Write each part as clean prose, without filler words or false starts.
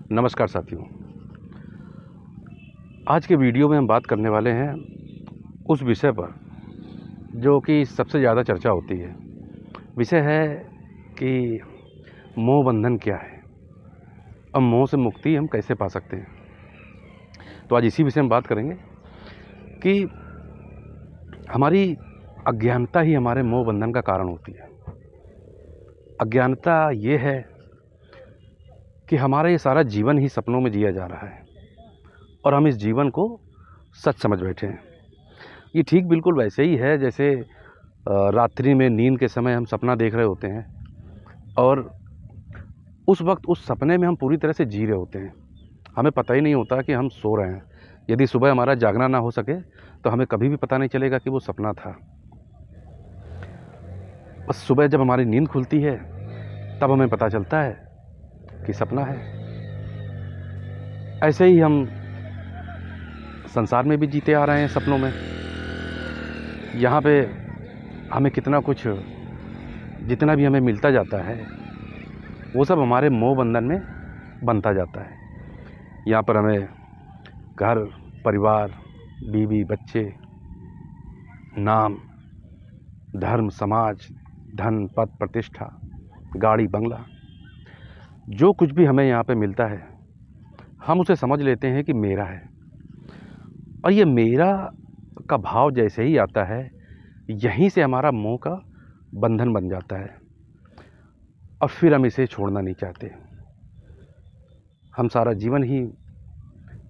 नमस्कार साथियों। आज के वीडियो में हम बात करने वाले हैं उस विषय पर जो कि सबसे ज़्यादा चर्चा होती है। विषय है कि मोह बंधन क्या है और मोह से मुक्ति हम कैसे पा सकते हैं। तो आज इसी विषय में बात करेंगे कि हमारी अज्ञानता ही हमारे मोह बंधन का कारण होती है। अज्ञानता ये है कि हमारा ये सारा जीवन ही सपनों में जिया जा रहा है और हम इस जीवन को सच समझ बैठे हैं। ये ठीक बिल्कुल वैसे ही है जैसे रात्रि में नींद के समय हम सपना देख रहे होते हैं और उस वक्त उस सपने में हम पूरी तरह से जी रहे होते हैं। हमें पता ही नहीं होता कि हम सो रहे हैं। यदि सुबह हमारा जागना ना हो सके तो हमें कभी भी पता नहीं चलेगा कि वो सपना था। बस सुबह जब हमारी नींद खुलती है तब हमें पता चलता है कि सपना है। ऐसे ही हम संसार में भी जीते आ रहे हैं सपनों में। यहाँ पे हमें कितना कुछ, जितना भी हमें मिलता जाता है वो सब हमारे मोह बंधन में बनता जाता है। यहाँ पर हमें घर, परिवार, बीवी, बच्चे, नाम, धर्म, समाज, धन, पद, प्रतिष्ठा, गाड़ी, बंगला, जो कुछ भी हमें यहाँ पे मिलता है हम उसे समझ लेते हैं कि मेरा है। और ये मेरा का भाव जैसे ही आता है यहीं से हमारा मोह का बंधन बन जाता है और फिर हम इसे छोड़ना नहीं चाहते। हम सारा जीवन ही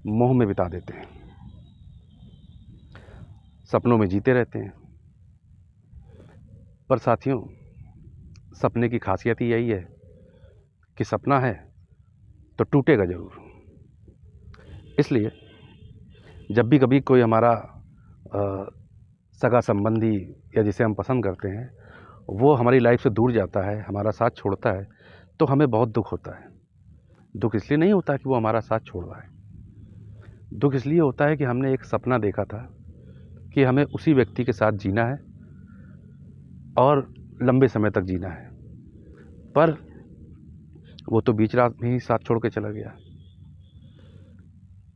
मोह में बिता देते हैं, सपनों में जीते रहते हैं। पर साथियों, सपने की खासियत ही यही है कि सपना है तो टूटेगा ज़रूर। इसलिए जब भी कभी कोई हमारा सगा संबंधी या जिसे हम पसंद करते हैं वो हमारी लाइफ से दूर जाता है, हमारा साथ छोड़ता है, तो हमें बहुत दुख होता है। दुख इसलिए नहीं होता कि वो हमारा साथ छोड़ रहा है, दुख इसलिए होता है कि हमने एक सपना देखा था कि हमें उसी व्यक्ति के साथ जीना है और लंबे समय तक जीना है, पर वो तो बीच रात में ही साथ छोड़ के चला गया।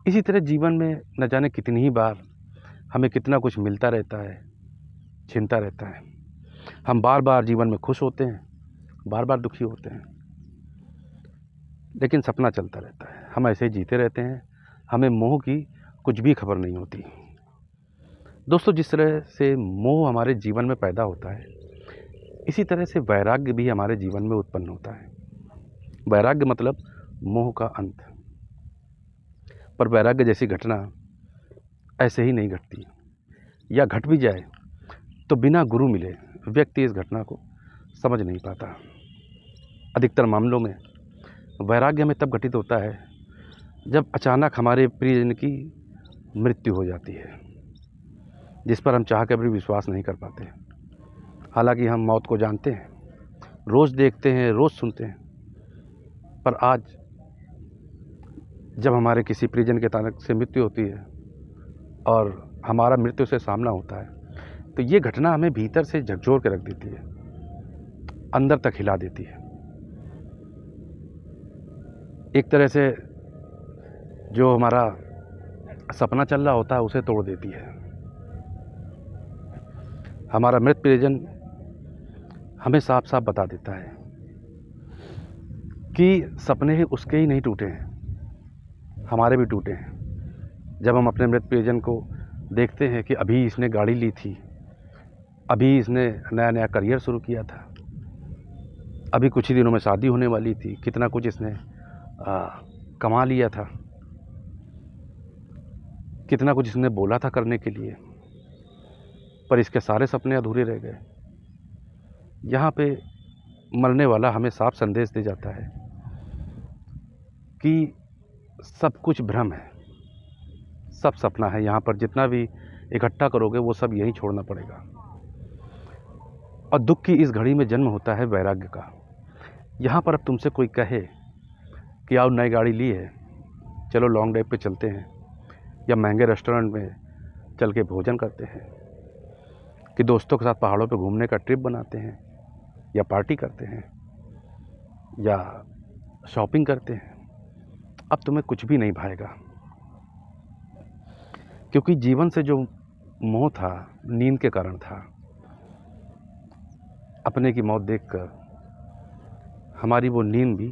इसी तरह जीवन में न जाने कितनी ही बार हमें कितना कुछ मिलता रहता है, छिनता रहता है। हम बार बार जीवन में खुश होते हैं, बार बार दुखी होते हैं, लेकिन सपना चलता रहता है। हम ऐसे ही जीते रहते हैं, हमें मोह की कुछ भी खबर नहीं होती। दोस्तों, जिस तरह से मोह हमारे जीवन में पैदा होता है इसी तरह से वैराग्य भी हमारे जीवन में उत्पन्न होता है। वैराग्य मतलब मोह का अंत। पर वैराग्य जैसी घटना ऐसे ही नहीं घटती, या घट भी जाए तो बिना गुरु मिले व्यक्ति इस घटना को समझ नहीं पाता। अधिकतर मामलों में वैराग्य हमें तब घटित होता है जब अचानक हमारे प्रियजन की मृत्यु हो जाती है, जिस पर हम चाह कर भी विश्वास नहीं कर पाते। हालांकि हम मौत को जानते हैं, रोज़ देखते हैं, रोज़ सुनते हैं, पर आज जब हमारे किसी प्रियजन के अचानक से मृत्यु होती है और हमारा मृत्यु से सामना होता है तो ये घटना हमें भीतर से झकझोर के रख देती है, अंदर तक हिला देती है। एक तरह से जो हमारा सपना चल रहा होता है उसे तोड़ देती है। हमारा मृत प्रियजन हमें साफ साफ बता देता है कि सपने ही उसके ही नहीं टूटे हैं, हमारे भी टूटे हैं। जब हम अपने मृत प्रियजन को देखते हैं कि अभी इसने गाड़ी ली थी, अभी इसने नया नया करियर शुरू किया था, अभी कुछ ही दिनों में शादी होने वाली थी, कितना कुछ इसने कमा लिया था, कितना कुछ इसने बोला था करने के लिए, पर इसके सारे सपने अधूरे रह गए। यहाँ पे मरने वाला हमें साफ संदेश दे जाता है कि सब कुछ भ्रम है, सब सपना है। यहाँ पर जितना भी इकट्ठा करोगे वो सब यहीं छोड़ना पड़ेगा। और दुख की इस घड़ी में जन्म होता है वैराग्य का। यहाँ पर अब तुमसे कोई कहे कि आओ, नई गाड़ी ली है, चलो लॉन्ग ड्राइव पे चलते हैं, या महंगे रेस्टोरेंट में चल के भोजन करते हैं, कि दोस्तों के साथ पहाड़ों पे घूमने का ट्रिप बनाते हैं, या पार्टी करते हैं, या शॉपिंग करते हैं, अब तुम्हें कुछ भी नहीं भाएगा, क्योंकि जीवन से जो मोह था, नींद के कारण था। अपने की मौत देखकर हमारी वो नींद भी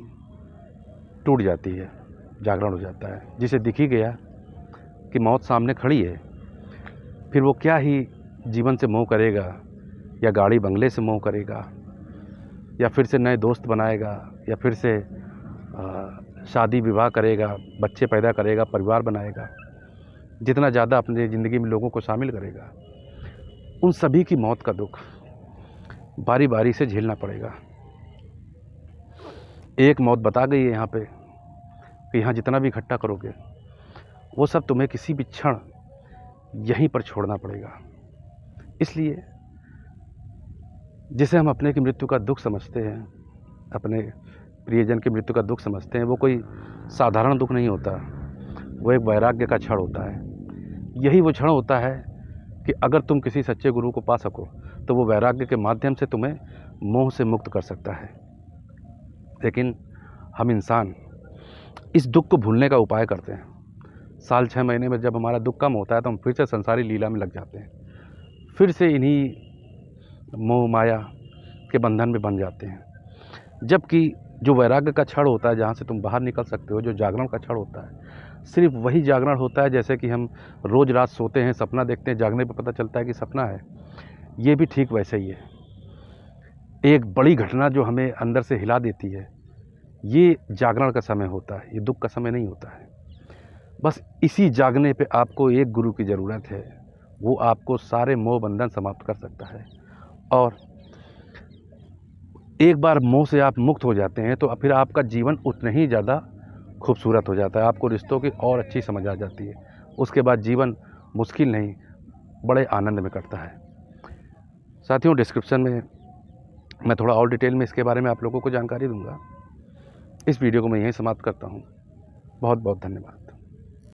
टूट जाती है, जागरण हो जाता है। जिसे दिख ही गया कि मौत सामने खड़ी है, फिर वो क्या ही जीवन से मोह करेगा, या गाड़ी बंगले से मोह करेगा, या फिर से नए दोस्त बनाएगा, या फिर से शादी विवाह करेगा, बच्चे पैदा करेगा, परिवार बनाएगा। जितना ज़्यादा अपने ज़िंदगी में लोगों को शामिल करेगा, उन सभी की मौत का दुख बारी बारी से झेलना पड़ेगा। एक मौत बता गई है यहाँ पे कि यहाँ जितना भी इकट्ठा करोगे वो सब तुम्हें किसी भी क्षण यहीं पर छोड़ना पड़ेगा। इसलिए जिसे हम अपने की मृत्यु का दुख समझते हैं, अपने प्रियजन की मृत्यु का दुख समझते हैं, वो कोई साधारण दुख नहीं होता, वो एक वैराग्य का क्षण होता है। यही वो क्षण होता है कि अगर तुम किसी सच्चे गुरु को पा सको तो वो वैराग्य के माध्यम से तुम्हें मोह से मुक्त कर सकता है। लेकिन हम इंसान इस दुख को भूलने का उपाय करते हैं। साल 6 महीने में जब हमारा दुख कम होता है तो हम फिर से संसारी लीला में लग जाते हैं, फिर से इन्हीं मोह माया के बंधन में बन जाते हैं। जबकि जो वैराग्य का क्षण होता है, जहाँ से तुम बाहर निकल सकते हो, जो जागरण का क्षण होता है, सिर्फ वही जागरण होता है। जैसे कि हम रोज़ रात सोते हैं, सपना देखते हैं, जागने पर पता चलता है कि सपना है। ये भी ठीक वैसे ही है। एक बड़ी घटना जो हमें अंदर से हिला देती है, ये जागरण का समय होता है, ये दुख का समय नहीं होता है। बस इसी जागने पे आपको एक गुरु की ज़रूरत है, वो आपको सारे मोह बंधन समाप्त कर सकता है। और एक बार मोह से आप मुक्त हो जाते हैं तो फिर आपका जीवन उतना ही ज़्यादा खूबसूरत हो जाता है। आपको रिश्तों की और अच्छी समझ आ जाती है। उसके बाद जीवन मुश्किल नहीं, बड़े आनंद में कटता है। साथियों, डिस्क्रिप्शन में मैं थोड़ा और डिटेल में इसके बारे में आप लोगों को जानकारी दूंगा। इस वीडियो को मैं यहीं समाप्त करता हूँ। बहुत बहुत धन्यवाद।